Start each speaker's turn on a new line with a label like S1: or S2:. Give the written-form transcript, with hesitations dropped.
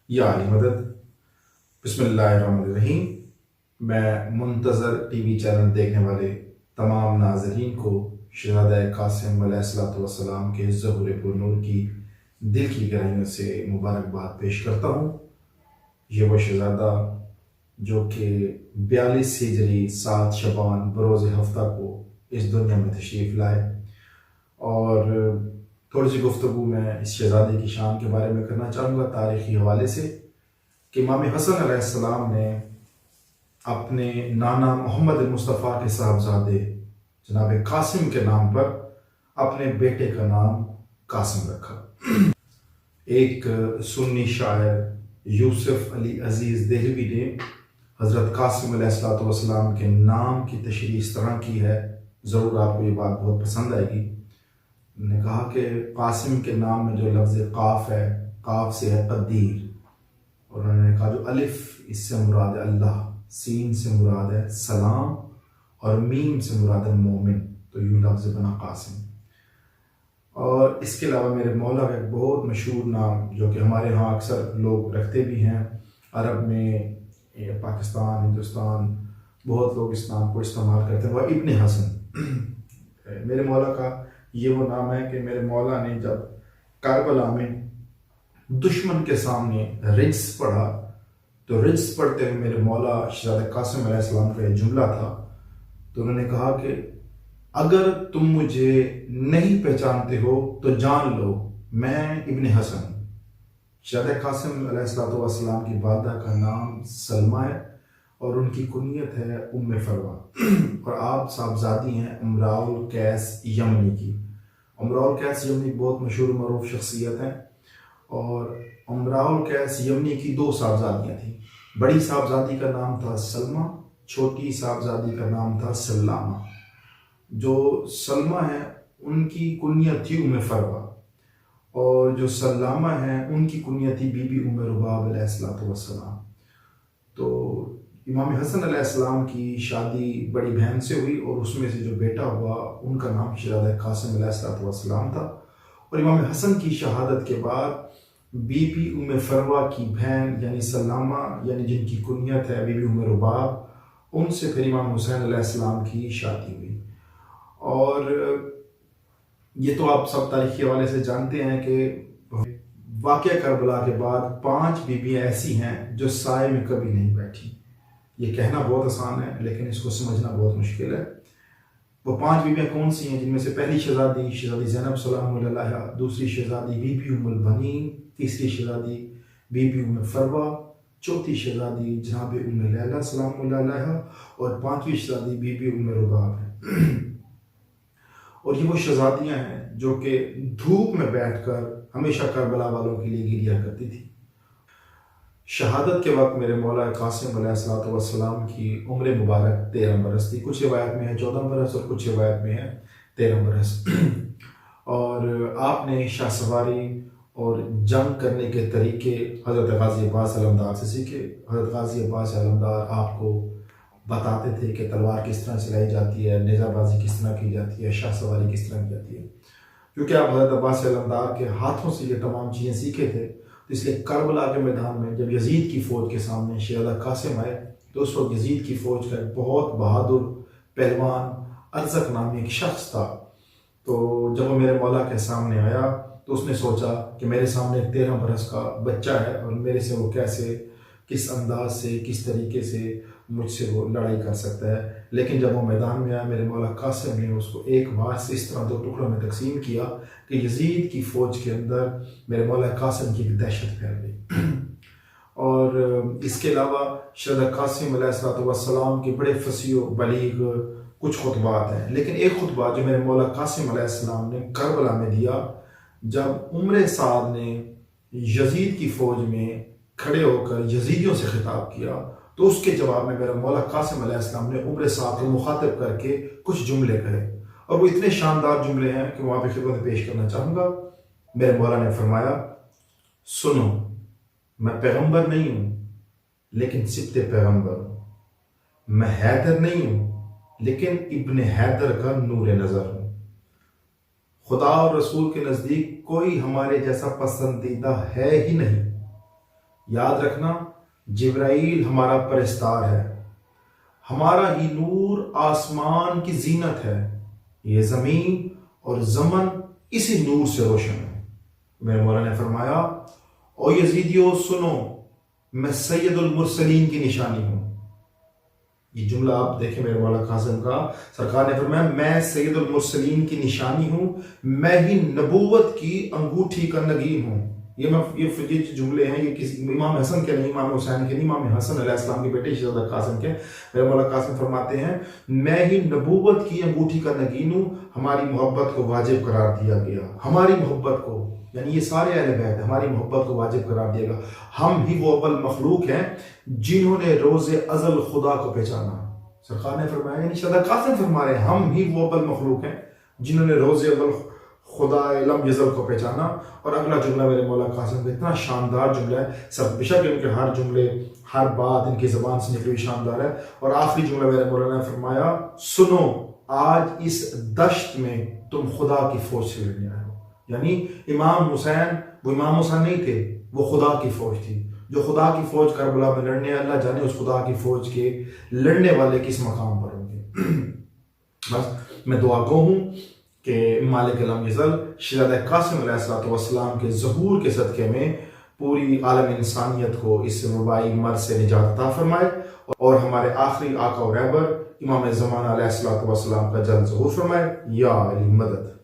S1: या अली मदद। बिस्मिल्लाहिर्रहमानिर्रहीम। मैं मुंतज़र टीवी चैनल देखने वाले तमाम नाज़रीन को शहज़ादा कासिम अलैहिस्सलाम के ज़हूर पुरनूर की दिल की गहराइयों से मुबारकबाद पेश करता हूँ। ये वो शहज़ादा जो कि 42 हिजरी 7 शबान बरोज़ हफ्ता को इस दुनिया में तशरीफ़ लाए, और थोड़ी सी गुफ्तगू मैं इस शहज़ादे की शान के बारे में करना चाहूँगा तारीख़ी हवाले से कि इमाम हसन अलैहिस्सलाम ने अपने नाना मोहम्मद मुस्तफ़ा के साहबजादे जनाब कासिम के नाम पर अपने बेटे का नाम कासिम रखा। एक सुन्नी शायर यूसुफ अली अजीज़ देहलवी ने हज़रत कासिम अलैहिस्सलाम के नाम की तशरीह इस तरह की है, ज़रूर आपको ये बात बहुत पसंद आएगी। उन्होंने कहा कि कासिम के नाम में जो लफ्ज़ काफ है, काफ से है कदीर, और उन्होंने कहा जो अलिफ इससे मुराद है अल्लाह, सीन से मुराद है सलाम, और मीम से मुराद है मोमिन। तो यूँ लफ्ज़ बना कासिम। और इसके अलावा मेरे मौला का एक बहुत मशहूर नाम जो कि हमारे यहाँ अक्सर लोग रखते भी हैं, अरब में, पाकिस्तान, हिंदुस्तान, बहुत लोग इस नाम को इस्तेमाल करते हैं, वह इब्न हसन। मेरे मौला का ये वो नाम है कि मेरे मौला ने जब कारबला में दुश्मन के सामने रिज्स पढ़ा, तो रिज्स पढ़ते हुए मेरे मौला शहज़ादा कासिम अलैहिस्सलाम का ये जुमला था। तो उन्होंने कहा कि अगर तुम मुझे नहीं पहचानते हो तो जान लो मैं इब्न हसन। शहज़ादा कासिम अलैहिस्सलाम की वालदा का नाम सलमा है और उनकी कुनियत है उम्मे फरवा, और आप साहबजादी हैं उमराउल कैस यमनी की। उमराउल कैस यमनी बहुत मशहूर मरूफ शख्सियत हैं, और उमराउल कैस यमनी की 2 साहबजादियाँ थीं। बड़ी साहबजादी का नाम था सलमा, छोटी साहबजादी का नाम था सल्लामा। जो सलमा है उनकी कुनियत थी उम्मे फरवा, और जो सल्लामा है उनकी कुनियत थी बीबी उम्मे रुबाब अलैहिस्सलाम। तो इमाम हसन अलैहिस्सलाम की शादी बड़ी बहन से हुई, और उसमें से जो बेटा हुआ उनका नाम शहज़ादा कासिम अलैहिस्सलाम था। और इमाम हसन की शहादत के बाद बीबी उम्मे फरवा की बहन यानी सल्लामा, यानी जिनकी कुनियत है बीबी उम्मे रुबाब, उनसे फिर इमाम हुसैन अलैहिस्सलाम की शादी हुई। और ये तो आप सब तारीखी हवाले से जानते हैं कि वाक़या करबला के बाद 5 बीबियाँ ऐसी हैं जो साए में कभी नहीं बैठी। ये कहना बहुत आसान है लेकिन इसको समझना बहुत मुश्किल है। वो 5 बीबियाँ कौन सी हैं, जिनमें से पहली शहज़ादी ज़ैनब सलामुल्लाह अलैहा, दूसरी शहज़ादी बीबी उम्मुल बनीन, तीसरी शहज़ादी बीबी उम्मे फरवा, चौथी शहज़ादी जनाब उम्मे लैला सलामुल्लाह अलैहा, और 5वीं शहज़ादी बीबी उम्मे रुबाब है। और ये वो शहज़ादियाँ हैं जो कि धूप में बैठकर हमेशा करबला वालों के लिए गिरिया करती थी। शहादत के वक्त मेरे मौला कासिम अलैहिस्सलाम की उम्र मुबारक 13 बरस थी। कुछ रिवायत में है 14 बरस और कुछ रिवायत में है 13 बरस। और आपने शाहसवारी और जंग करने के तरीके हज़रत गाज़ी अब्बास अलमदार से सीखे। हज़रत गाज़ी अब्बास अलमदार आपको बताते थे कि तलवार किस तरह चलाई जाती है, नेज़ाबाजी किस तरह की जाती है, शाहसवारी किस तरह की जाती है। क्योंकि आप हज़रत अब्बास अलमदार के हाथों से ये तमाम चीज़ें सीखे थे, तो इसलिए करबला के मैदान में जब यजीद की फ़ौज के सामने शहज़ादा कासिम आए, तो उस वक्त यजीद की फ़ौज का एक बहुत बहादुर पहलवान अरज़क नामी एक शख्स था। तो जब वो मेरे मौला के सामने आया तो उसने सोचा कि मेरे सामने 13 बरस का बच्चा है और मेरे से वो कैसे, किस अंदाज से, किस तरीके से मुझसे वो लड़ाई कर सकता है। लेकिन जब वो मैदान में आया, मेरे मौला कासिम ने उसको एक बार से इस तरह 2 टुकड़ों में तकसीम किया कि यजीद की फ़ौज के अंदर मेरे मौला कासिम की दहशत फैल गई। और इसके अलावा शहज़ादा कासिम अलैहिस्सलाम के बड़े फसीह बलीग कुछ खुतबात हैं, लेकिन एक खुतबा जो मेरे मौला कासिम अलैहिस्सलाम ने करबला में दिया, जब उम्र साद ने यजीद की फ़ौज में खड़े होकर यजीदियों से खिताब किया, तो उसके जवाब में मेरा मौला कासिम अलैहिस्सलाम ने उम्र साद को मुखातिब करके कुछ जुमले कहे, और वो इतने शानदार जुमले हैं कि वहाँ पे खिदमत पेश करना चाहूँगा। मेरे मौला ने फरमाया, सुनो, मैं पैगम्बर नहीं हूँ लेकिन सिब्ते पैगम्बर हूँ। मैं हैदर नहीं हूँ लेकिन इब्न हैदर का नूर नज़र हूँ। खुदा और रसूल के नज़दीक कोई हमारे जैसा पसंदीदा है ही नहीं। याद रखना, जिब्राइल हमारा परस्तार है, हमारा ही नूर आसमान की जीनत है, ये जमीन और जमन इसी नूर से रोशन है। मेरे मौला ने फरमाया, ओ यजीदियो सुनो, मैं सैयदुल मुरसलीन की निशानी हूं। ये जुमला आप देखें मेरे मौला कासिम का, सरकार ने फरमाया मैं सैयदुल मुरसलीन की निशानी हूं, मैं ही नबूवत की अंगूठी का नगीन हूं। ये जुमले हैं, ये किसी इमाम हसन के नहीं, इमाम हुसैन के नहीं, इमाम हसन अलैहिस्सलाम के बेटे शहजादा कासिम के। मेरे मौला कासिम फरमाते हैं, मैं ही नबूवत की अंगूठी का नगीन हूं, हमारी मोहब्बत को वाजिब करार दिया गया। हमारी मोहब्बत को, यानी ये सारे अहले बैत, हमारी मोहब्बत को वाजिब करार दिया गया। हम ही वो अव्वल मखलूक हैं जिन्होंने रोज़े अज़ल खुदा को पहचाना। सरकार ने फरमाया, यानी शहजादा कासिम फरमा रहे हैं, हम ही वो अव्वल मखलूक हैं जिन्होंने रोज़े अव्वल खुदा लम यज़ल को पहचाना। और अगला जुमला मेरे मौला कासिम का इतना शानदार जुमला है, सब बेशक इनके हर जुमले, हर बात इनकी ज़बान से निकली शानदार है। और आखिरी जुमला मेरे मौला ने फरमाया, सुनो आज इस दश्त में तुम खुदा की फौज से लड़ने आए हो। यानी इमाम हुसैन, वो इमाम हुसैन नहीं थे, वो खुदा की फौज थी, जो खुदा की फौज करबला में लड़ने, अल्लाह जाने उस खुदा की फौज के लड़ने वाले किस मकाम पर होंगे। बस मैं दुआ गो हूँ कि मालिक लम यज़ल शहज़ादा कासिम अलैहिस्सलाम के ज़हूर के सदक़े में पूरी आलम इंसानियत को इस वबाई मर्ज़ से निजात अता फरमाए, और हमारे आखिरी आका और रहबर इमाम ज़माना अलैहिस्सलाम का जल्द ज़हूर फरमाए। या अली मदद।